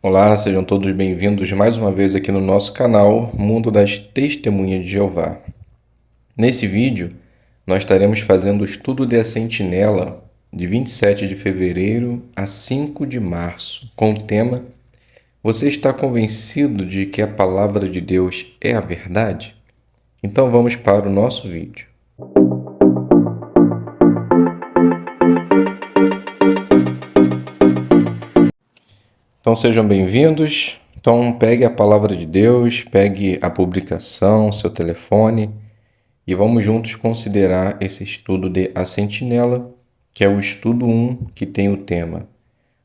Olá, sejam todos bem-vindos mais uma vez aqui no nosso canal Mundo das Testemunhas de Jeová. Nesse vídeo, nós estaremos fazendo o estudo da Sentinela de 27 de fevereiro a 5 de março, com o tema: Você está convencido de que a palavra de Deus é a verdade? Então vamos para o nosso vídeo. Então sejam bem-vindos. Então pegue a palavra de Deus, pegue a publicação, seu telefone e vamos juntos considerar esse estudo de A Sentinela, que é o estudo 1, que tem o tema: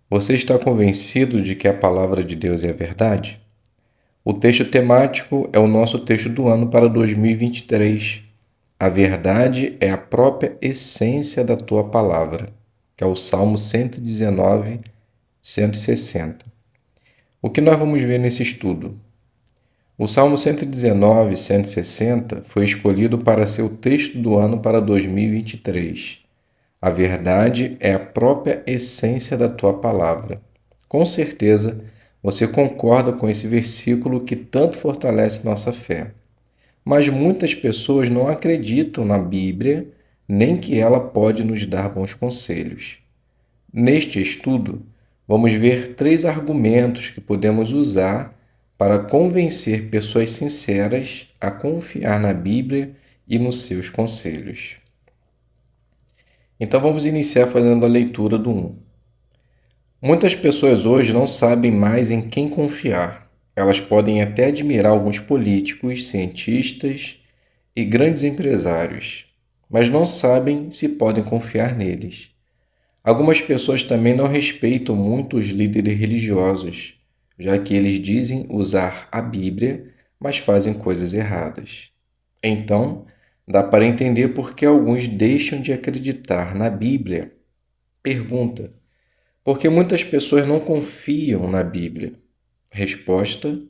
Você está convencido de que a palavra de Deus é a verdade? O texto temático é o nosso texto do ano para 2023. A verdade é a própria essência da tua palavra, que é o Salmo 119, 160. O que nós vamos ver nesse estudo? O Salmo 119, 160 foi escolhido para ser o texto do ano para 2023. A verdade é a própria essência da tua palavra. Com certeza, você concorda com esse versículo que tanto fortalece nossa fé. Mas muitas pessoas não acreditam na Bíblia, nem que ela pode nos dar bons conselhos. Neste estudo, vamos ver 3 argumentos que podemos usar para convencer pessoas sinceras a confiar na Bíblia e nos seus conselhos. Então vamos iniciar fazendo a leitura do 1. Muitas pessoas hoje não sabem mais em quem confiar. Elas podem até admirar alguns políticos, cientistas e grandes empresários, mas não sabem se podem confiar neles. Algumas pessoas também não respeitam muito os líderes religiosos, já que eles dizem usar a Bíblia, mas fazem coisas erradas. Então, dá para entender por que alguns deixam de acreditar na Bíblia. Pergunta: por que muitas pessoas não confiam na Bíblia? Resposta: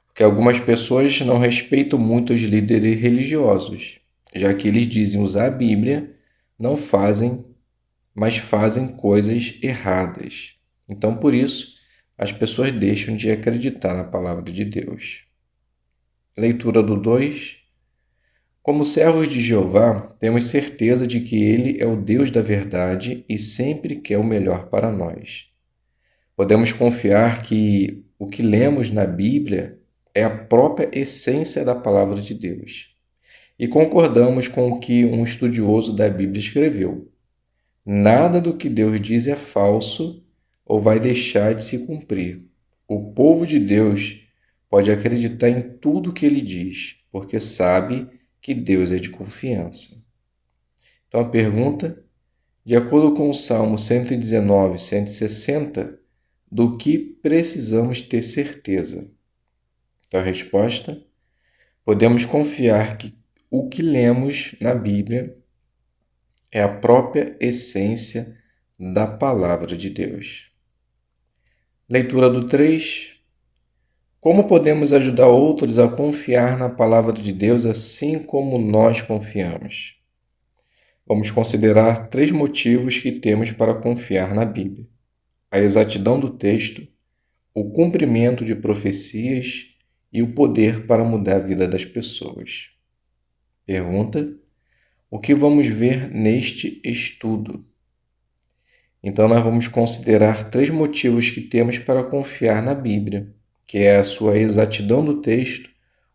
porque algumas pessoas não respeitam muito os líderes religiosos, já que eles dizem usar a Bíblia, não fazem, mas fazem coisas erradas. Então, por isso, as pessoas deixam de acreditar na palavra de Deus. Leitura do 2. Como servos de Jeová, temos certeza de que Ele é o Deus da verdade e sempre quer o melhor para nós. Podemos confiar que o que lemos na Bíblia é a própria essência da palavra de Deus. E concordamos com o que um estudioso da Bíblia escreveu: nada do que Deus diz é falso ou vai deixar de se cumprir. O povo de Deus pode acreditar em tudo que ele diz, porque sabe que Deus é de confiança. Então a pergunta: de acordo com o Salmo 119, 160, do que precisamos ter certeza? Então a resposta: podemos confiar que o que lemos na Bíblia é a própria essência da palavra de Deus. Leitura do 3. Como podemos ajudar outros a confiar na palavra de Deus assim como nós confiamos? Vamos considerar 3 motivos que temos para confiar na Bíblia: a exatidão do texto, o cumprimento de profecias e o poder para mudar a vida das pessoas. Pergunta: o que vamos ver neste estudo? Então, nós vamos considerar 3 motivos que temos para confiar na Bíblia, que é a sua exatidão do texto,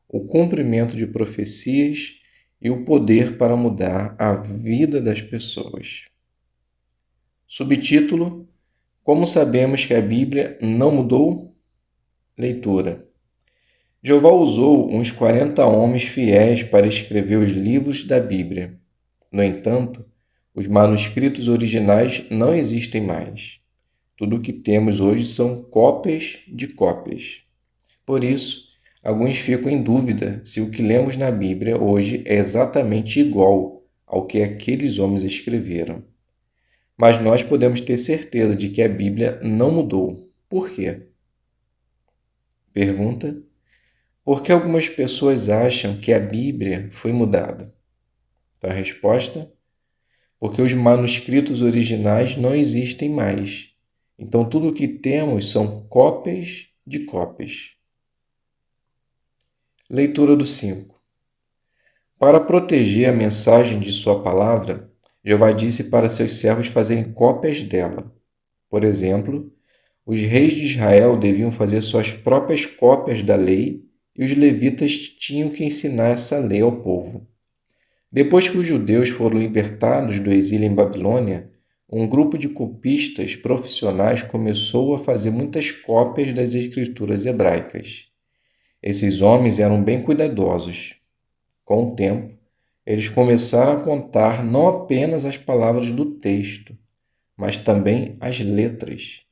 o cumprimento de profecias e o poder para mudar a vida das pessoas. Subtítulo: Como sabemos que a Bíblia não mudou? Leitura: Jeová usou uns 40 homens fiéis para escrever os livros da Bíblia. No entanto, os manuscritos originais não existem mais. Tudo o que temos hoje são cópias de cópias. Por isso, alguns ficam em dúvida se o que lemos na Bíblia hoje é exatamente igual ao que aqueles homens escreveram. Mas nós podemos ter certeza de que a Bíblia não mudou. Por quê? Pergunta: por que algumas pessoas acham que a Bíblia foi mudada? Então, a resposta: porque os manuscritos originais não existem mais Então, tudo o que temos são cópias de cópias. Leitura do 5. Para proteger a mensagem de sua palavra, Jeová disse para seus servos fazerem cópias dela. Por exemplo, os reis de Israel deviam fazer suas próprias cópias da lei e os levitas tinham que ensinar essa lei ao povo. Depois que os judeus foram libertados do exílio em Babilônia, um grupo de copistas profissionais começou a fazer muitas cópias das escrituras hebraicas. Esses homens eram bem cuidadosos. Com o tempo, eles começaram a contar não apenas as palavras do texto, mas também as letras.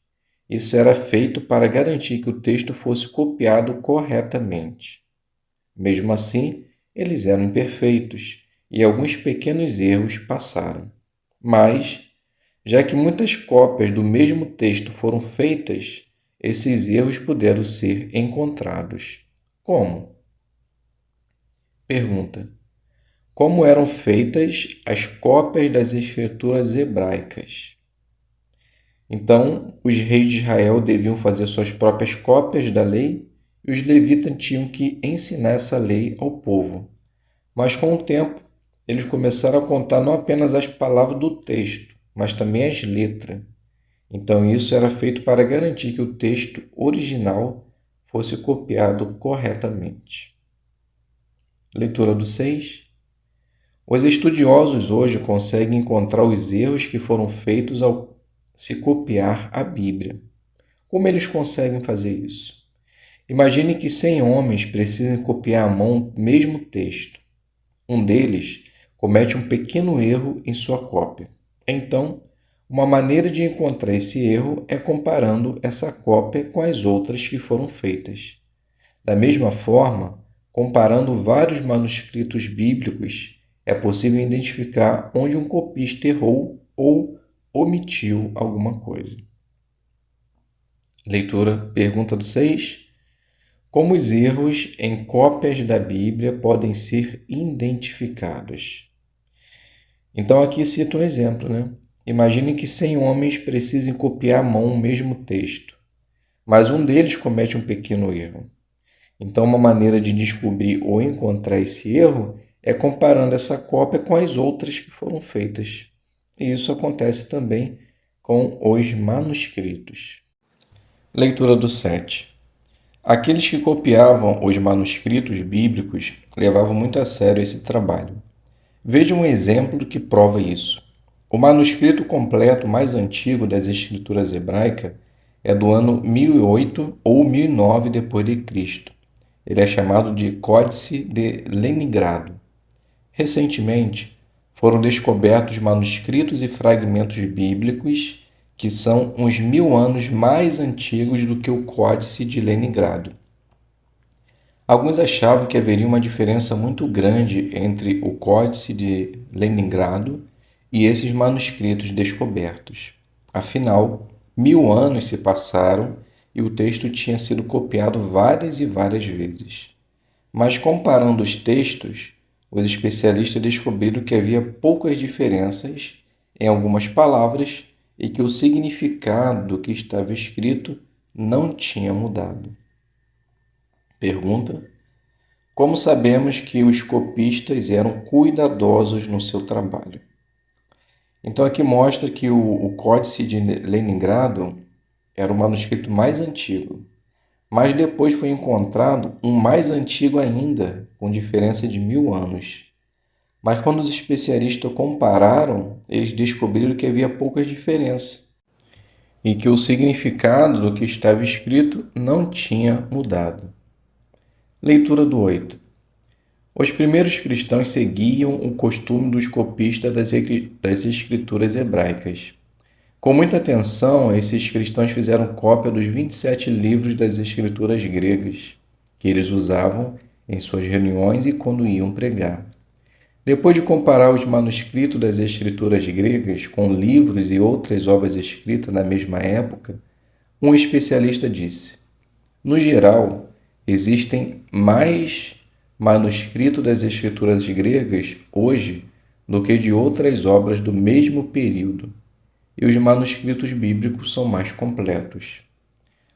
Isso era feito para garantir que o texto fosse copiado corretamente. Mesmo assim, eles eram imperfeitos e alguns pequenos erros passaram. Mas, já que muitas cópias do mesmo texto foram feitas, esses erros puderam ser encontrados. Como? Pergunta: como eram feitas as cópias das escrituras hebraicas? Então, os reis de Israel deviam fazer suas próprias cópias da lei e os levitas tinham que ensinar essa lei ao povo. Mas com o tempo, eles começaram a contar não apenas as palavras do texto, mas também as letras. Então, isso era feito para garantir que o texto original fosse copiado corretamente. Leitura do 6. Os estudiosos hoje conseguem encontrar os erros que foram feitos ao se copiar a Bíblia. Como eles conseguem fazer isso? Imagine que 100 homens precisem copiar à mão o mesmo texto. Um deles comete um pequeno erro em sua cópia. Então, uma maneira de encontrar esse erro é comparando essa cópia com as outras que foram feitas. Da mesma forma, comparando vários manuscritos bíblicos, é possível identificar onde um copista errou ou omitiu alguma coisa. Pergunta do 6. Como os erros em cópias da Bíblia podem ser identificados? Então aqui cito um exemplo, né? Imagine que 100 homens precisem copiar à mão o mesmo texto, mas um deles comete um pequeno erro. Então uma maneira de descobrir ou encontrar esse erro é comparando essa cópia com as outras que foram feitas. E isso acontece também com os manuscritos. Leitura do 7. Aqueles que copiavam os manuscritos bíblicos levavam muito a sério esse trabalho. Veja um exemplo que prova isso. O manuscrito completo mais antigo das escrituras hebraicas é do ano 1008 ou 1009 d.C. Ele é chamado de Códice de Leningrado. Recentemente, foram descobertos manuscritos e fragmentos bíblicos que são uns 1000 anos mais antigos do que o Códice de Leningrado. Alguns achavam que haveria uma diferença muito grande entre o Códice de Leningrado e esses manuscritos descobertos. Afinal, 1000 anos se passaram e o texto tinha sido copiado várias e várias vezes. Mas comparando os textos, os especialistas descobriram que havia poucas diferenças em algumas palavras e que o significado do que estava escrito não tinha mudado. Pergunta: como sabemos que os copistas eram cuidadosos no seu trabalho? Então aqui mostra que o Códice de Leningrado era o manuscrito mais antigo, mas depois foi encontrado um mais antigo ainda, com diferença de 1000 anos. Mas quando os especialistas compararam, eles descobriram que havia poucas diferenças e que o significado do que estava escrito não tinha mudado. Leitura do 8. Os primeiros cristãos seguiam o costume dos copistas das escrituras hebraicas. Com muita atenção, esses cristãos fizeram cópia dos 27 livros das escrituras gregas, que eles usavam em suas reuniões e quando iam pregar. Depois de comparar os manuscritos das escrituras gregas com livros e outras obras escritas na mesma época, um especialista disse: no geral, existem mais manuscritos das escrituras gregas hoje do que de outras obras do mesmo período. e os manuscritos bíblicos são mais completos.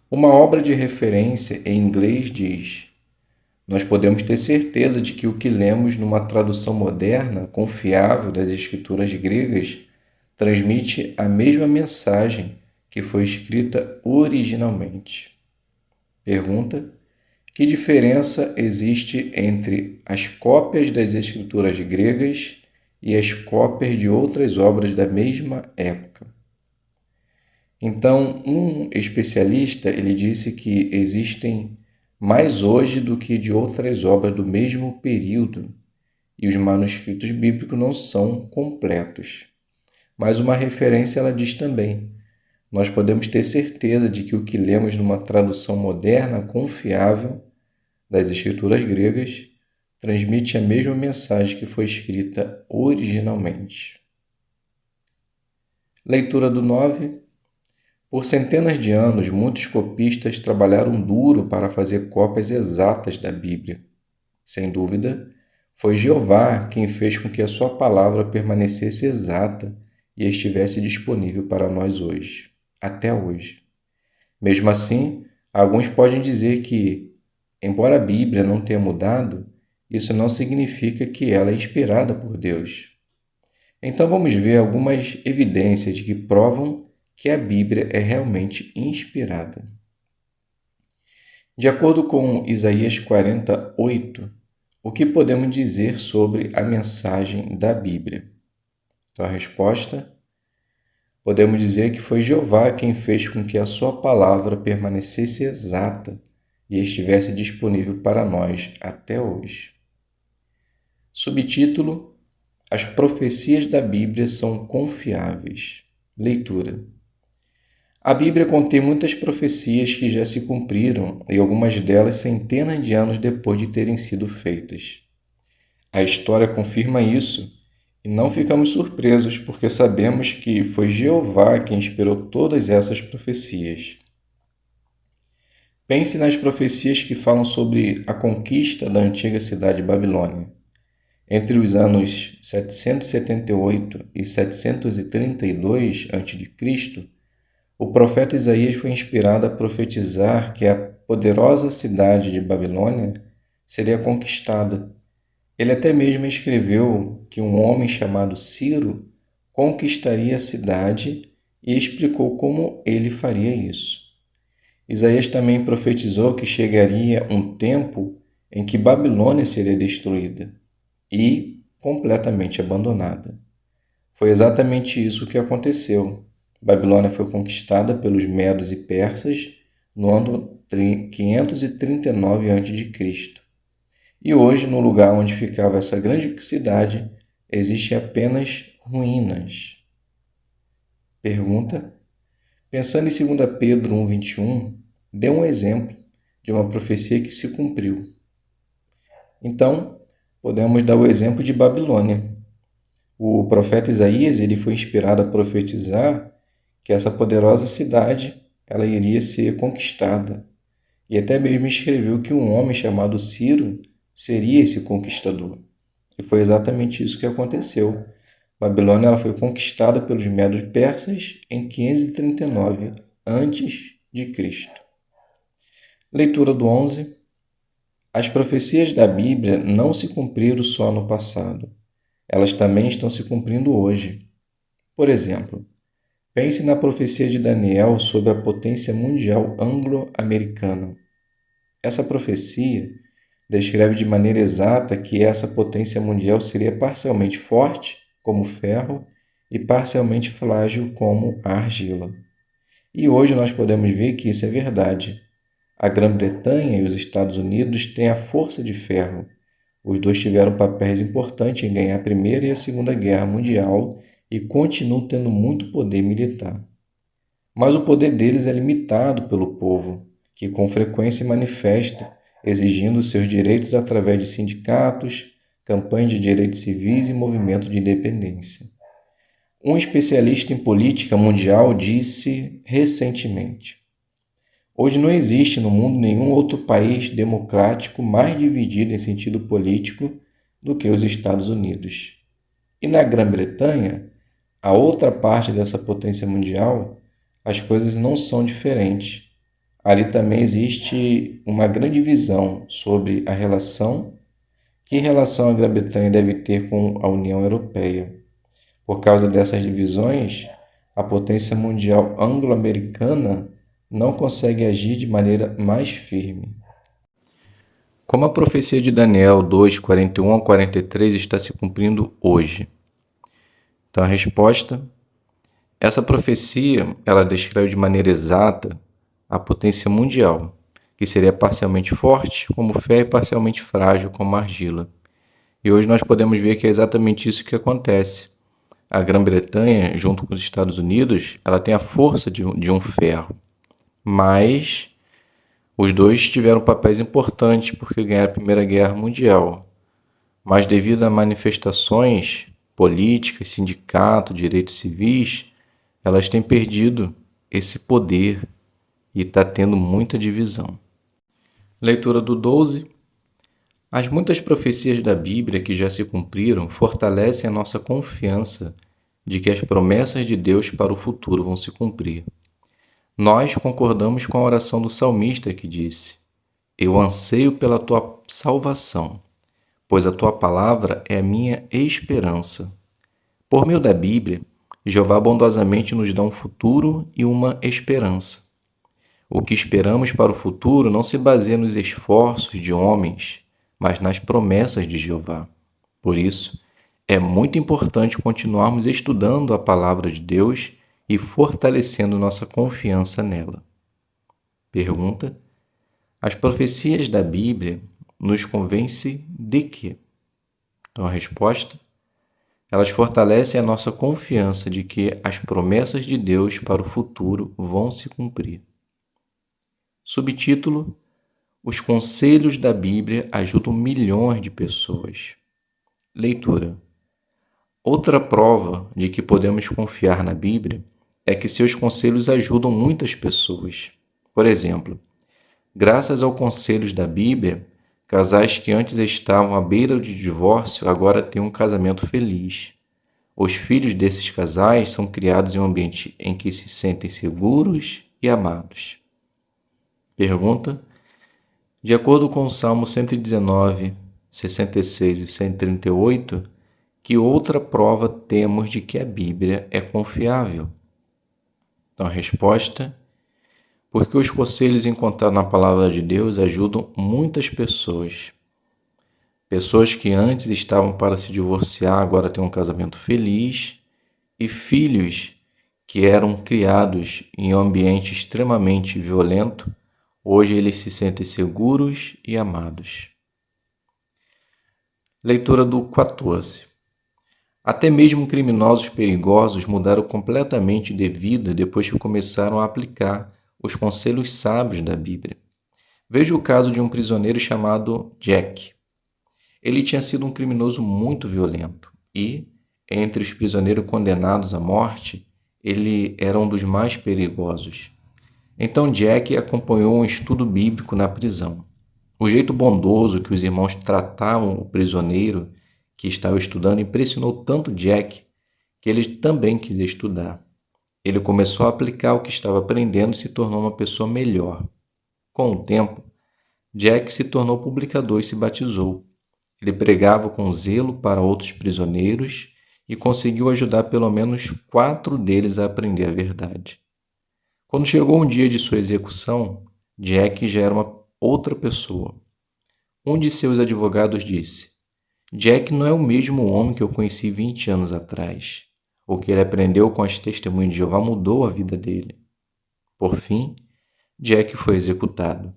Uma obra de referência em inglês diz: nós podemos ter certeza de que o que lemos numa tradução moderna, confiável das escrituras gregas, transmite a mesma mensagem que foi escrita originalmente. Pergunta: que diferença existe entre as cópias das escrituras gregas e as cópias de outras obras da mesma época? Então, um especialista ele disse que existem mais hoje do que de outras obras do mesmo período, e os manuscritos bíblicos não são completos. Mas uma referência ela diz também: nós podemos ter certeza de que o que lemos numa tradução moderna, confiável, das escrituras gregas, transmite a mesma mensagem que foi escrita originalmente. Leitura do 9. Por centenas de anos, muitos copistas trabalharam duro para fazer cópias exatas da Bíblia. Sem dúvida, foi Jeová quem fez com que a sua palavra permanecesse exata e estivesse disponível para nós hoje, até hoje. Mesmo assim, alguns podem dizer que, embora a Bíblia não tenha mudado, isso não significa que ela é inspirada por Deus. Então vamos ver algumas evidências de que provam que a Bíblia é realmente inspirada. De acordo com Isaías 48, o que podemos dizer sobre a mensagem da Bíblia? Então a resposta: podemos dizer que foi Jeová quem fez com que a sua palavra permanecesse exata e estivesse disponível para nós até hoje. Subtítulo: as profecias da Bíblia são confiáveis. Leitura: a Bíblia contém muitas profecias que já se cumpriram e algumas delas centenas de anos depois de terem sido feitas. A história confirma isso e não ficamos surpresos porque sabemos que foi Jeová quem inspirou todas essas profecias. Pense nas profecias que falam sobre a conquista da antiga cidade de Babilônia. Entre os anos 778 e 732 a.C., o profeta Isaías foi inspirado a profetizar que a poderosa cidade de Babilônia seria conquistada. Ele até mesmo escreveu que um homem chamado Ciro conquistaria a cidade e explicou como ele faria isso. Isaías também profetizou que chegaria um tempo em que Babilônia seria destruída e completamente abandonada. Foi exatamente isso que aconteceu. Babilônia foi conquistada pelos medos e persas no ano 539 a.C. E hoje, no lugar onde ficava essa grande cidade, existem apenas ruínas. Pergunta: pensando em 2 Pedro 1,21, dê um exemplo de uma profecia que se cumpriu. Então, podemos dar o exemplo de Babilônia. O profeta Isaías ele foi inspirado a profetizar que essa poderosa cidade ela iria ser conquistada. E até mesmo escreveu que um homem chamado Ciro seria esse conquistador. E foi exatamente isso que aconteceu. Babilônia ela foi conquistada pelos medos persas em 539 a.C. Leitura do 11. As profecias da Bíblia não se cumpriram só no passado. Elas também estão se cumprindo hoje. Por exemplo, pense na profecia de Daniel sobre a potência mundial anglo-americana. Essa profecia descreve de maneira exata que essa potência mundial seria parcialmente forte, como o ferro, e parcialmente frágil, como a argila. E hoje nós podemos ver que isso é verdade. A Grã-Bretanha e os Estados Unidos têm a força de ferro. Os dois tiveram papéis importantes em ganhar a Primeira e a Segunda Guerra Mundial e continuam tendo muito poder militar. Mas o poder deles é limitado pelo povo, que com frequência manifesta, exigindo seus direitos através de sindicatos, campanhas de direitos civis e movimento de independência. Um especialista em política mundial disse recentemente: hoje não existe no mundo nenhum outro país democrático mais dividido em sentido político do que os Estados Unidos. E na Grã-Bretanha, A outra parte dessa potência mundial, as coisas não são diferentes. Ali também existe uma grande visão sobre a relação, que relação a Grã-Bretanha deve ter com a União Europeia. Por causa dessas divisões, a potência mundial anglo-americana não consegue agir de maneira mais firme. Como a profecia de Daniel 2, 41 a 43 está se cumprindo hoje? Então a resposta, essa profecia, ela descreve de maneira exata a potência mundial, que seria parcialmente forte como ferro e parcialmente frágil como argila. E hoje nós podemos ver que é exatamente isso que acontece. A Grã-Bretanha, junto com os Estados Unidos, ela tem a força de um ferro, mas os dois tiveram papéis importantes porque ganharam a Primeira Guerra Mundial. Mas devido a manifestações políticas, sindicatos, direitos civis, elas têm perdido esse poder e está tendo muita divisão. Leitura do 12. As muitas profecias da Bíblia que já se cumpriram fortalecem a nossa confiança de que as promessas de Deus para o futuro vão se cumprir. Nós concordamos com a oração do salmista que disse: Eu anseio pela tua salvação, pois a tua palavra é a minha esperança. Por meio da Bíblia, Jeová bondosamente nos dá um futuro e uma esperança. O que esperamos para o futuro não se baseia nos esforços de homens, mas nas promessas de Jeová. Por isso, é muito importante continuarmos estudando a palavra de Deus e fortalecendo nossa confiança nela. Pergunta: as profecias da Bíblia nos convencem de quê? Então a resposta: elas fortalecem a nossa confiança de que as promessas de Deus para o futuro vão se cumprir. Subtítulo: os conselhos da Bíblia ajudam milhões de pessoas. Leitura: outra prova de que podemos confiar na Bíblia é que seus conselhos ajudam muitas pessoas. Por exemplo, graças aos conselhos da Bíblia, casais que antes estavam à beira de divórcio agora têm um casamento feliz. Os filhos desses casais são criados em um ambiente em que se sentem seguros e amados. Pergunta: de acordo com o Salmo 119, 66 e 138, que outra prova temos de que a Bíblia é confiável? Então a resposta: porque os conselhos encontrados na palavra de Deus ajudam muitas pessoas. Pessoas que antes estavam para se divorciar agora têm um casamento feliz, e filhos que eram criados em um ambiente extremamente violento, hoje eles se sentem seguros e amados. Leitura do 14. Até mesmo criminosos perigosos mudaram completamente de vida depois que começaram a aplicar os conselhos sábios da Bíblia. Veja o caso de um prisioneiro chamado Jack. Ele tinha sido um criminoso muito violento e, entre os prisioneiros condenados à morte, ele era um dos mais perigosos. Então Jack acompanhou um estudo bíblico na prisão. O jeito bondoso que os irmãos tratavam o prisioneiro que estava estudando impressionou tanto Jack que ele também quis estudar. Ele começou a aplicar o que estava aprendendo e se tornou uma pessoa melhor. Com o tempo, Jack se tornou publicador e se batizou. Ele pregava com zelo para outros prisioneiros e conseguiu ajudar pelo menos 4 deles a aprender a verdade. Quando chegou um dia de sua execução, Jack já era uma outra pessoa. Um de seus advogados disse: Jack não é o mesmo homem que eu conheci 20 anos atrás. O que ele aprendeu com as testemunhas de Jeová mudou a vida dele. Por fim, Jack foi executado.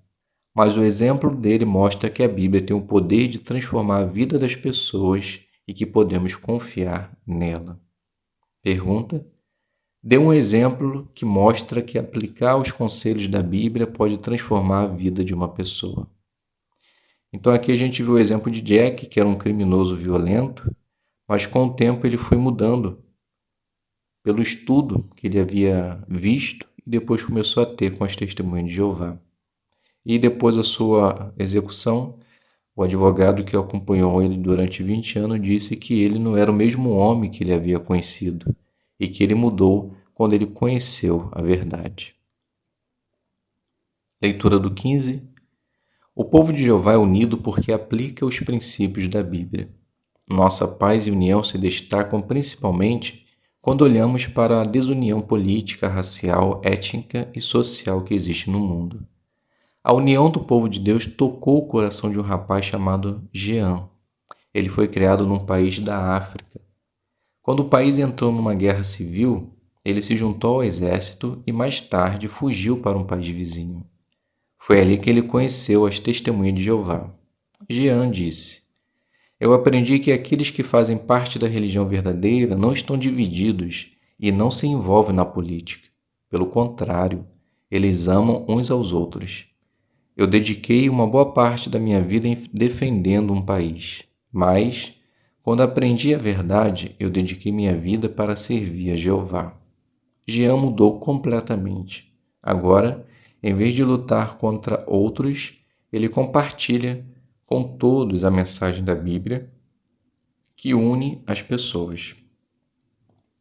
Mas o exemplo dele mostra que a Bíblia tem o poder de transformar a vida das pessoas e que podemos confiar nela. Pergunta: dê um exemplo que mostra que aplicar os conselhos da Bíblia pode transformar a vida de uma pessoa. Então aqui a gente viu o exemplo de Jack, que era um criminoso violento, mas com o tempo ele foi mudando pelo estudo que ele havia visto e depois começou a ter com as testemunhas de Jeová. E depois da sua execução, o advogado que acompanhou ele durante 20 anos disse que ele não era o mesmo homem que ele havia conhecido. e que ele mudou quando ele conheceu a verdade. Leitura do 15. O povo de Jeová é unido porque aplica os princípios da Bíblia. Nossa paz e união se destacam principalmente quando olhamos para a desunião política, racial, étnica e social que existe no mundo. A união do povo de Deus tocou o coração de um rapaz chamado Jean. Ele foi criado num país da África. Quando o país entrou numa guerra civil, ele se juntou ao exército e mais tarde fugiu para um país vizinho. Foi ali que ele conheceu as testemunhas de Jeová. Jean disse: Eu aprendi que aqueles que fazem parte da religião verdadeira não estão divididos e não se envolvem na política. Pelo contrário, eles amam uns aos outros. Eu dediquei uma boa parte da minha vida defendendo um país, mas, quando aprendi a verdade, eu dediquei minha vida para servir a Jeová. Jean mudou completamente. Agora, em vez de lutar contra outros, ele compartilha com todos a mensagem da Bíblia que une as pessoas.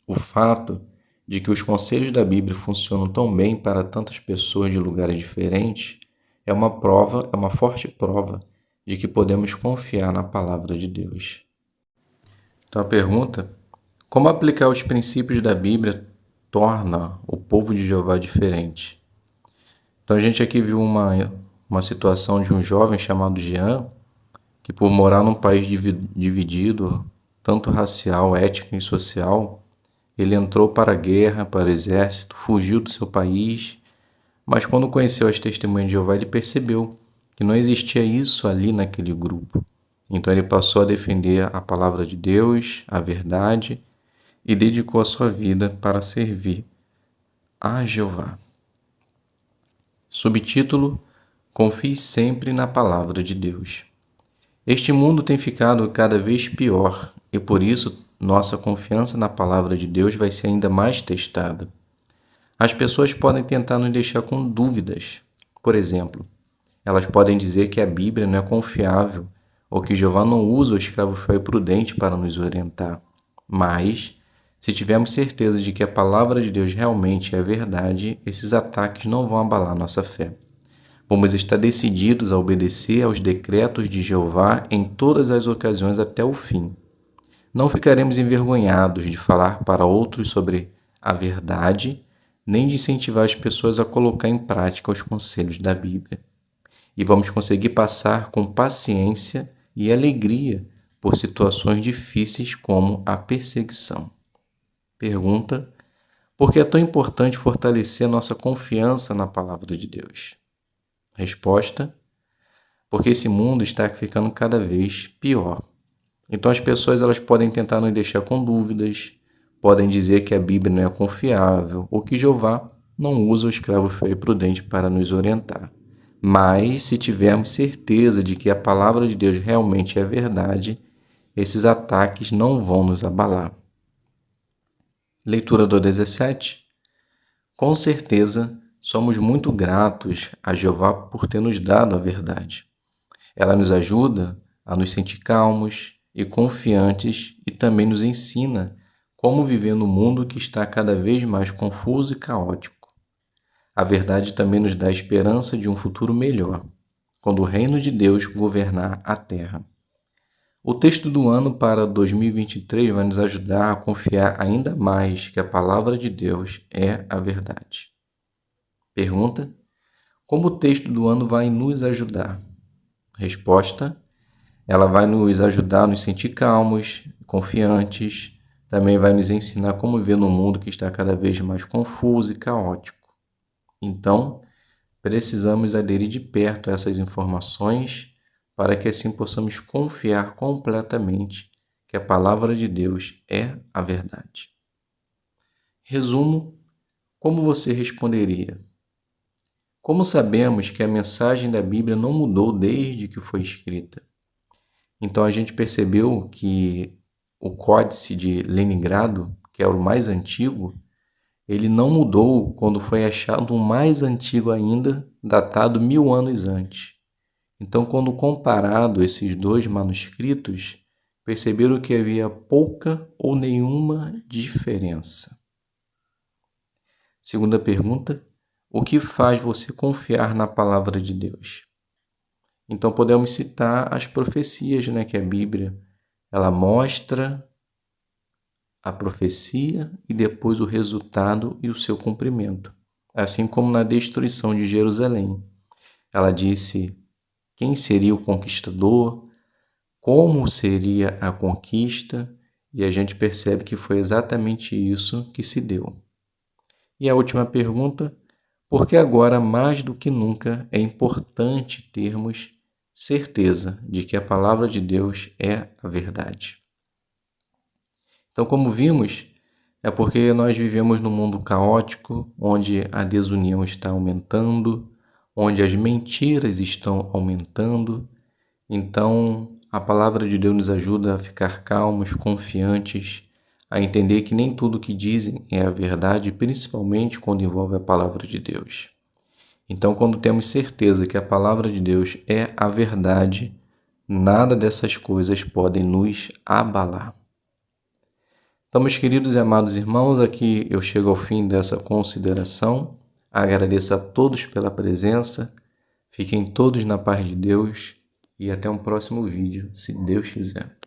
O fato de que os conselhos da Bíblia funcionam tão bem para tantas pessoas de lugares diferentes é uma forte prova de que podemos confiar na palavra de Deus. Então a pergunta: como aplicar os princípios da Bíblia torna o povo de Jeová diferente? Então a gente aqui viu uma situação de um jovem chamado Jean, que por morar num país dividido, tanto racial, étnico e social, ele entrou para a guerra, para o exército, fugiu do seu país, mas quando conheceu as testemunhas de Jeová, ele percebeu que não existia isso ali naquele grupo. Então ele passou a defender a palavra de Deus, a verdade, e dedicou a sua vida para servir a Jeová. Subtítulo: Confie sempre na palavra de Deus. Este mundo tem ficado cada vez pior e por isso nossa confiança na palavra de Deus vai ser ainda mais testada. As pessoas podem tentar nos deixar com dúvidas. Por exemplo, elas podem dizer que a Bíblia não é confiável ou que Jeová não usa o escravo fiel e prudente para nos orientar. Mas, se tivermos certeza de que a palavra de Deus realmente é a verdade, esses ataques não vão abalar nossa fé. Vamos estar decididos a obedecer aos decretos de Jeová em todas as ocasiões até o fim. Não ficaremos envergonhados de falar para outros sobre a verdade, nem de incentivar as pessoas a colocar em prática os conselhos da Bíblia. E vamos conseguir passar com paciência e alegria por situações difíceis como a perseguição. Pergunta: por que é tão importante fortalecer nossa confiança na palavra de Deus? Resposta: porque esse mundo está ficando cada vez pior. Então as pessoas elas podem tentar nos deixar com dúvidas, podem dizer que a Bíblia não é confiável ou que Jeová não usa o escravo fiel e prudente para nos orientar. Mas, se tivermos certeza de que a palavra de Deus realmente é verdade, esses ataques não vão nos abalar. Leitura do 17. Com certeza, somos muito gratos a Jeová por ter nos dado a verdade. Ela nos ajuda a nos sentir calmos e confiantes e também nos ensina como viver no mundo que está cada vez mais confuso e caótico. A verdade também nos dá a esperança de um futuro melhor, quando o reino de Deus governar a terra. O texto do ano para 2023 vai nos ajudar a confiar ainda mais que a palavra de Deus é a verdade. Pergunta: como o texto do ano vai nos ajudar? Resposta: ela vai nos ajudar a nos sentir calmos, confiantes, também vai nos ensinar como viver num mundo que está cada vez mais confuso e caótico. Então, precisamos aderir de perto a essas informações para que assim possamos confiar completamente que a palavra de Deus é a verdade. Resumo: como você responderia? Como sabemos que a mensagem da Bíblia não mudou desde que foi escrita? Então a gente percebeu que o Códice de Leningrado, que é o mais antigo, ele não mudou quando foi achado um mais antigo ainda, datado 1000 anos antes. Então, quando comparado esses dois manuscritos, perceberam que havia pouca ou nenhuma diferença. Segunda pergunta: o que faz você confiar na palavra de Deus? Então podemos citar as profecias, que a Bíblia ela mostra a profecia e depois o resultado e o seu cumprimento. Assim como na destruição de Jerusalém. Ela disse quem seria o conquistador, como seria a conquista, e a gente percebe que foi exatamente isso que se deu. E a última pergunta: por que agora, mais do que nunca, é importante termos certeza de que a palavra de Deus é a verdade? Então, como vimos, é porque nós vivemos num mundo caótico, onde a desunião está aumentando, onde as mentiras estão aumentando. Então, a palavra de Deus nos ajuda a ficar calmos, confiantes, a entender que nem tudo que dizem é a verdade, principalmente quando envolve a palavra de Deus. Então, quando temos certeza que a palavra de Deus é a verdade, nada dessas coisas podem nos abalar. Então, meus queridos e amados irmãos, aqui eu chego ao fim dessa consideração. Agradeço a todos pela presença. Fiquem todos na paz de Deus e até um próximo vídeo, se Deus quiser.